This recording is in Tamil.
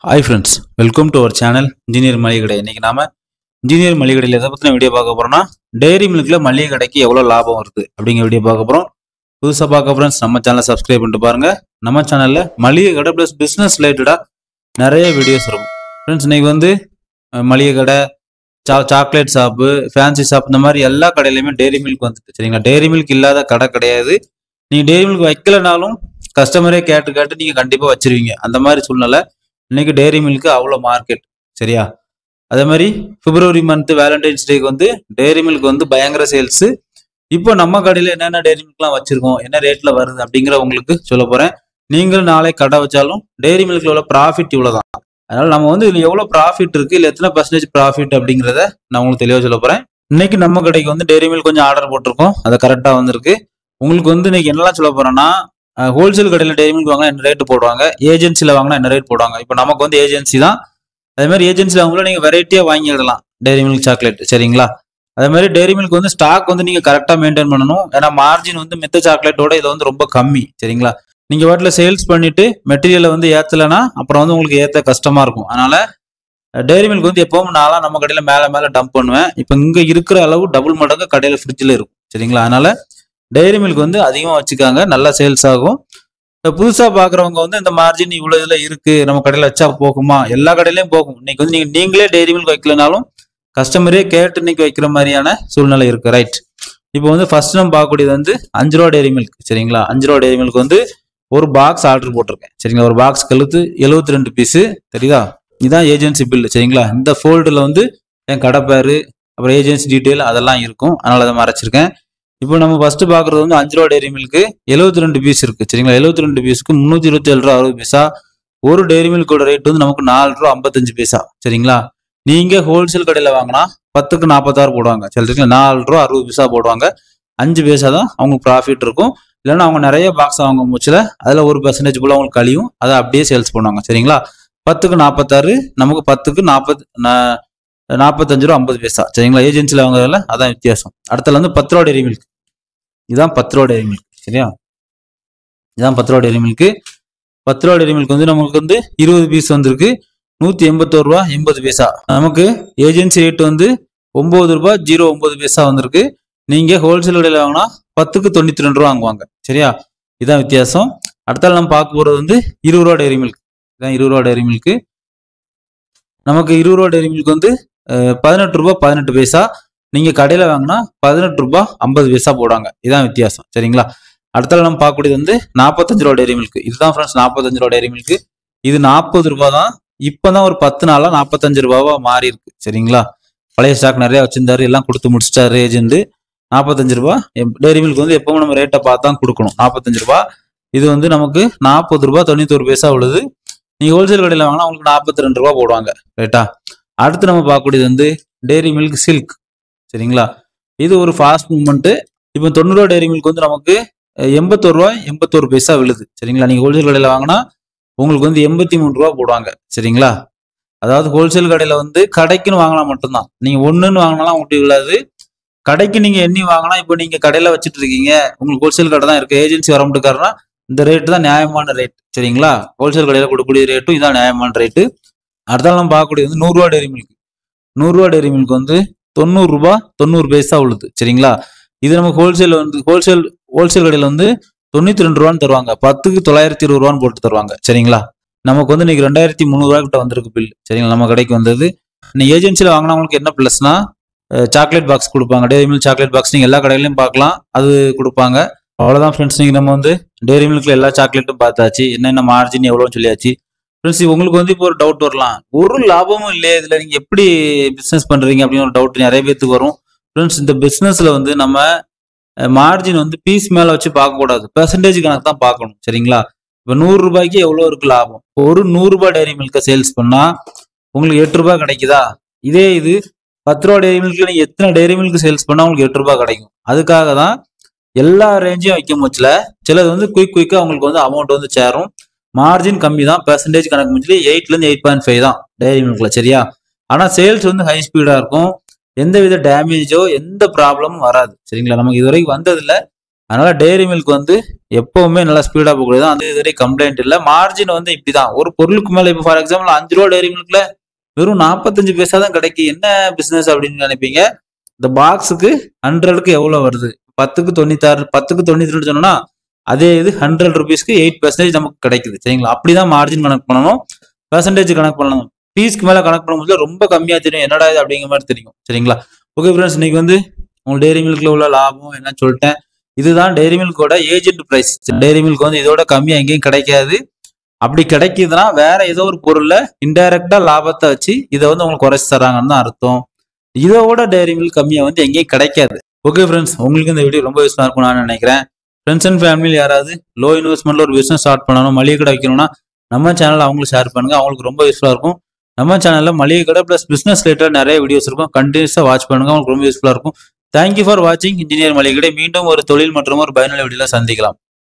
Hi friends, welcome to our channel Engineer மளிகை கடை. இன்னைக்கு நாம இன்ஜினியர் மளிகை கடையில் எதை பத்தின வீடியோ பார்க்க போறோம்னா டெய்ரி மில்க்ல மளிகை கடைக்கு எவ்வளவு லாபம் வருது அப்படிங்கிற வீடியோ பார்க்க போறோம். புதுசா பார்க்க ஃப்ரெண்ட்ஸ் நம்ம சேனலை சப்ஸ்கிரைப் பண்ணிட்டு பாருங்க. நம்ம சேனல்ல மளிகை கடை பிளஸ் பிசினஸ் ரிலேட்டடா நிறைய வீடியோஸ் இருக்கும். ஃப்ரெண்ட்ஸ் இன்னைக்கு வந்து மளிகை கடை, சாக்லேட் ஷாப்பு, ஃபேன்சி ஷாப் இந்த மாதிரி எல்லா கடையிலுமே டெய்ரி மில்க் வந்துட்டு சரிங்களா. டெய்ரி மில்க் இல்லாத கடை கிடையாது. நீங்க டெய்ரி மில்க் வைக்கலனாலும் கஸ்டமரே கேட்டு நீங்க கண்டிப்பா வச்சிருவீங்க. அந்த மாதிரி சூழ்நிலை இன்னைக்கு டெய்ரி மில்க்கு அவ்வளோ மார்க்கெட் சரியா. அதே மாதிரி பிப்ரவரி மந்த் வேலண்டைன்ஸ் டேக்கு வந்து டெய்ரி மில்க் வந்து பயங்கர சேல்ஸ். இப்போ நம்ம கடையில் என்னென்ன டெய்ரி மில்க்லாம் வச்சிருக்கோம், என்ன ரேட்ல வருது அப்படிங்கிற உங்களுக்கு சொல்ல போறேன். நீங்களும் நாளை கடை வச்சாலும் டெய்ரி மில்க்ல உள்ள ப்ராஃபிட் இவ்வளோதான். அதனால நம்ம வந்து இதுல எவ்வளோ ப்ராஃபிட் இருக்கு, இல்லை எத்தனை பர்சன்டேஜ் ப்ராஃபிட் அப்படிங்கிறத நான் உங்களுக்கு தெளிவாக சொல்ல போறேன். இன்னைக்கு நம்ம கடைக்கு வந்து டெய்ரி மில்க் கொஞ்சம் ஆர்டர் போட்டிருக்கோம், அது கரெக்டாக வந்திருக்கு. உங்களுக்கு வந்து இன்னைக்கு என்னெல்லாம் சொல்ல போறேன்னா, ஹோல்சேல் கடையில் டெய்ரி மில்க் வாங்கினா என்ன ரேட் போடுவாங்க, ஏஜென்சியில் வாங்கினா என்ன ரேட் போடுவாங்க. இப்போ நமக்கு வந்து ஏஜென்சி தான். அதே மாதிரி ஏஜென்சியில் வாங்கல நீங்கள் வெரைட்டியாக வாங்கிடலாம் டெய்ரி மில்க் சாக்லேட் சரிங்களா. அதே மாதிரி டெய்ரி மில்க் வந்து ஸ்டாக் வந்து நீங்கள் கரெக்டாக மெயின்டைன் பண்ணணும். ஏன்னா மார்ஜின் வந்து மித்த சாக்லேட்டோட இதை வந்து ரொம்ப கம்மி சரிங்களா. நீங்கள் வாட்டில் சேல்ஸ் பண்ணிட்டு மெட்டீரியலை வந்து ஏற்றலைன்னா அப்புறம் வந்து உங்களுக்கு ஏற்ற கஷ்டமாக இருக்கும். அதனால டெய்ரி மில்க் வந்து எப்பவும் நாளாக நம்ம கடையில் மேலே டம்ப் பண்ணுவேன். இப்போ இங்கே இருக்கிற அளவு டபுள் மடங்கு கடையில் ஃப்ரிட்ஜில் இருக்கும் சரிங்களா. அதனால டெய்ரி மில்க் வந்து அதிகமாக வச்சுக்காங்க, நல்லா சேல்ஸ் ஆகும். புதுசாக பார்க்குறவங்க வந்து இந்த மார்ஜின் இவ்வளோ இதில் இருக்கு, நம்ம கடையில் வச்சா போகுமா, எல்லா கடையிலையும் போகும். இன்னைக்கு வந்து நீங்களே டெய்ரி மில்க் வைக்கலனாலும் கஸ்டமரே கேட்டு இன்னைக்கு வைக்கிற மாதிரியான சூழ்நிலை இருக்கு ரைட். இப்போ வந்து ஃபர்ஸ்ட் நம்ம பார்க்கக்கூடியது வந்து 5 ரூபா டெய்ரி மில்க் சரிங்களா. 5 ரூபா டெய்ரி மில்க் வந்து ஒரு பாக்ஸ் ஆர்டர் போட்டிருக்கேன் சரிங்களா. ஒரு பாக்ஸ் கழுத்து 72 பீஸு தெரியுதா. இதுதான் ஏஜென்சி பில் சரிங்களா. இந்த ஃபோல்டில் வந்து என் கடை பேரு அப்புறம் ஏஜென்சி டீட்டெயில் அதெல்லாம் இருக்கும், அதனால அதை மறைச்சிருக்கேன். இப்போ நம்ம ஃபர்ஸ்ட் பாக்குறது வந்து 5 ரூபா டெய்ரி மில்க்கு 72 பீஸ் இருக்கு சரிங்களா. 72 பீஸுக்கு 327 ரூபா 60 பைசா. ஒரு டெய்ரி மில்கோட ரேட் வந்து நமக்கு 4 ரூபா 55 பைசா சரிங்களா. நீங்க ஹோல்சேல் கடையில் வாங்கினா 10க்கு 46 போடுவாங்க சரிங்களா. 4 ரூபா 60 பைசா போடுவாங்க. 5 பைசா தான் அவங்க ப்ராஃபிட் இருக்கும். இல்லைன்னா அவங்க நிறைய பாக்ஸ் வாங்க முச்சில் அதில் 1% போல அவங்களுக்கு கழியும், அதை அப்படியே சேல்ஸ் பண்ணுவாங்க சரிங்களா. 10க்கு 46 நமக்கு 10க்கு 45 ரூபா 50 பைசா சரிங்களா. ஏஜென்சியில் வாங்குறதுல அதான் வித்தியாசம். அடுத்தல வந்து 10 ரூபா டெய்ரி மில்க், இதான் 10 ரூபா டெய்ரி மில்க் சரியா. இதான் 10 ரூபா டெய்ரி மில்க். 10 ரூபா டெய்ரி மில்க் வந்து நமக்கு வந்து 20 பீஸ் வந்திருக்கு, 181 ரூபா 80 பைசா. நமக்கு ஏஜென்சி ரேட் வந்து 9 ரூபா 09 பைசா வந்திருக்கு. நீங்க ஹோல்சேல் கடையில் வாங்கினா 10க்கு 92 ரூபா வாங்குவாங்க சரியா. இதான் வித்தியாசம். அடுத்தால நம்ம பார்க்க போறது வந்து 20 ரூபா டெய்ரி மில்க். இதான் 20 ரூபா டெய்ரி மில்க். நமக்கு 20 ரூபா டெய்ரி மில்க் வந்து 18 ரூபா 18 பைசா. நீங்க கடையில வாங்கினா 18 ரூபா 50 பைசா போடுவாங்க. இதான் வித்தியாசம் சரிங்களா. அடுத்தால நம்ம பார்க்கக்கூடியது வந்து 45 ரூபா டெய்ரி மில்க். இதுதான் ஃப்ரெண்ட்ஸ் 45 ரூபா டெய்ரி மில்க். இது 40 ரூபா தான். இப்பதான் ஒரு 10 நாளா 45 ரூபாவா மாறி இருக்கு சரிங்களா. பழைய ஸ்டாக் நிறைய வச்சிருந்தாரு, எல்லாம் கொடுத்து முடிச்சிட்டாரு ஏஜென்ட். 45 ரூபா டெய்ரி மில்க் வந்து எப்பவும் நம்ம ரேட்டை பார்த்தா கொடுக்கணும். 45 ரூபா. இது வந்து நமக்கு 40 ரூபா 91 பைசா உள்ளது. நீங்க ஹோல்சேல் கடையில் வாங்கினா உங்களுக்கு 42 ரூபா போடுவாங்க ரைட்டா. அடுத்து நம்ம பார்க்கக்கூடியது வந்து டெய்ரி மில்க் சில்க் சரிங்களா. இது ஒரு ஃபாஸ்ட் மூவ்மெண்ட். இப்போ 90 ரூபா டெய்ரி மில்க் வந்து நமக்கு 81 ரூபா 81 பைசா விழுது சரிங்களா. நீங்க ஹோல்சேல் கடையில் வாங்கினா உங்களுக்கு வந்து 83 ரூபா போடுவாங்க சரிங்களா. அதாவது ஹோல்சேல் கடையில் வந்து கடைக்குன்னு வாங்கினா மட்டும்தான், நீங்க ஒண்ணுன்னு வாங்கினாலும் உங்களுக்கு விழாது. கடைக்கு நீங்க எண்ணி வாங்கினா, இப்போ நீங்க கடையில வச்சுட்டு இருக்கீங்க, உங்களுக்கு ஹோல்சேல் கடை தான் இருக்கு, ஏஜென்சி வர முடியாதுன்னா இந்த ரேட்டு தான் நியாயமான ரேட் சரிங்களா. ஹோல்சேல் கடையில் கொடுக்கக்கூடிய ரேட்டும் இதான் நியாயமான ரேட்டு. அடுத்தாலும் நம்ம பார்க்கக்கூடியது வந்து 100 ரூபா டெய்ரி மில்க். 100 ரூபா டெய்ரி மில்க் வந்து 90 ரூபா 90 பைசா உள்ளது சரிங்களா. இது நமக்கு ஹோல்சேல் வந்து ஹோல்சேல் கடையில் வந்து 92 ரூபான்னு தருவாங்க, 10க்கு 920 ரூபான்னு போட்டு தருவாங்க சரிங்களா. நமக்கு வந்து இன்னைக்கு 2300 ரூபா கிட்ட வந்திருக்கு பில் சரிங்களா. நம்ம கடைக்கு வந்தது. இன்னைக்கு ஏஜென்சியில் வாங்கினவங்களுக்கு என்ன பிளஸ்னா சாக்லேட் பாக்ஸ் கொடுப்பாங்க. டெய்ரி மில்க் சாக்லேட் பாக்ஸ் நீங்க எல்லா கடையிலையும் பார்க்கலாம், அது கொடுப்பாங்க. அவ்வளவுதான் ஃப்ரெண்ட்ஸ். நீங்க நம்ம வந்து டெய்ரி மில்க்ல எல்லா சாக்லேட்டும் பார்த்தாச்சு, என்னென்ன மார்ஜின் எவ்வளோன்னு சொல்லியாச்சு. ஃப்ரெண்ட்ஸ் உங்களுக்கு வந்து இப்போ ஒரு டவுட் வரலாம், ஒரு லாபமும் இல்லையே இதுல, நீங்க எப்படி பிசினஸ் பண்றீங்க அப்படின்னு ஒரு டவுட் நிறைய பேருக்கு வரும். ஃப்ரெண்ட்ஸ் இந்த பிசினஸ்ல வந்து நம்ம மார்ஜின் வந்து பீஸ் மேல வச்சு பார்க்க கூடாது, பெர்சன்டேஜ் கணக்கு தான் பார்க்கணும் சரிங்களா. இப்போ 100 ரூபாய்க்கு எவ்வளவு இருக்கு லாபம். ஒரு 100 ரூபாய் டெய்ரி மில்க சேல்ஸ் பண்ணா உங்களுக்கு 8 ரூபாய் கிடைக்குதா. இதே இது 10 ரூபா டெய்ரி மில்க்ல நீங்க எத்தனை டெய்ரி மில்க் சேல்ஸ் பண்ணா உங்களுக்கு 8 ரூபாய் கிடைக்கும். அதுக்காக தான் எல்லா ரேஞ்சையும் வைக்க முச்சுல சிலது வந்து குயிக்கா உங்களுக்கு வந்து அமௌண்ட் வந்து சேரும். மார்ஜின் கம்மி தான், பெர்சன்டேஜ் கணக்கு முடிச்சு 8ல இருந்து 8.5 தான் டெய்ரி மில்க்ல சரியா. ஆனா சேல்ஸ் வந்து ஹை ஸ்பீடா இருக்கும், எந்த வித டேமேஜோ எந்த ப்ராப்ளமும் வராது சரிங்களா. நமக்கு இது வரைக்கும் வந்ததில்ல. அதனால டெய்ரி மில்க் வந்து எப்பவுமே நல்லா ஸ்பீடா போகக்கூடியது. அந்த இதுவரை கம்ப்ளைண்ட் இல்லை. மார்ஜின் வந்து இப்படிதான். ஒரு பொருளுக்கு மேல இப்போ ஃபார் எக்ஸாம்பிள் 5 ரூபா டெய்ரி மில்க்ல வெறும் 45 பைசா தான் கிடைக்கும். என்ன பிசினஸ் அப்படின்னு நினைப்பீங்க. இந்த பாக்ஸுக்கு 100க்கு எவ்வளவு வருது? 10க்கு 96, 10க்கு 92 சொன்னோம்னா அதே இது 100 ருபீஸ்க்கு 8% நமக்கு கிடைக்குது. சரிங்களா? அப்படிதான் மார்ஜின் கணக்கு பண்ணணும், பெர்சன்டேஜ் கணக்கு பண்ணணும். பீஸ்க்கு மேல கணக்கு பண்ணும்போது ரொம்ப கம்மியா தெரியும். என்னடா இது அப்படிங்கிற மாதிரி தெரியும். சரிங்களா? ஓகே ஃப்ரெண்ட்ஸ், இன்னைக்கு வந்து உங்களுக்கு டெய்ரி மில்க்ல உள்ள லாபம் என்ன சொல்லிட்டேன். இதுதான் டெய்ரி மில்கோட ஏஜென்ட் பிரைஸ். டெய்ரி மில்க் வந்து இதோட கம்மியா எங்கேயும் கிடைக்காது. அப்படி கிடைக்குதுன்னா வேற ஏதோ ஒரு பொருள்ல இன்டைரக்டா லாபத்தை வச்சு இதை வந்து உங்களுக்கு குறைச்சு தராங்கன்னு தான் அர்த்தம். இதோட டெய்ரி மில்க் கம்மியா வந்து எங்கேயும் கிடைக்காது. ஓகே ஃப்ரெண்ட்ஸ், உங்களுக்கு இந்த வீடியோ ரொம்ப யூஸ்ஃபுல்லா இருக்கும் நான் நினைக்கிறேன். ஃப்ரெண்ட்ஸ் அண்ட் ஃபேமிலி யாராவது லோ இன்வெஸ்ட்மெண்ட்ல ஒரு பிசினஸ் ஸ்டார்ட் பண்ணணும், மளிகை கடை வைக்கணும்னா நம்ம சேனல் அவங்களுக்கு ஷேர் பண்ணுங்க. அவங்களுக்கு ரொம்ப யூஸ்ஃபுல்லா இருக்கும். நம்ம சேனல்ல மளிகை கடை பிளஸ் பிசினஸ் ரிலேட்டட் நிறைய வீடியோஸ் இருக்கும். கண்டினியூஸா வாட்ச் பண்ணுங்க, அவங்களுக்கு ரொம்ப யூஸ்ஃபுல்லா இருக்கும். தேங்க்யூ ஃபார் வாட்சிங் இன்ஜினியர் மளிகை கடை. மீண்டும் ஒரு தொழில் மற்றும் ஒரு பயனுள்ள வீடியோல சந்திக்கலாம்.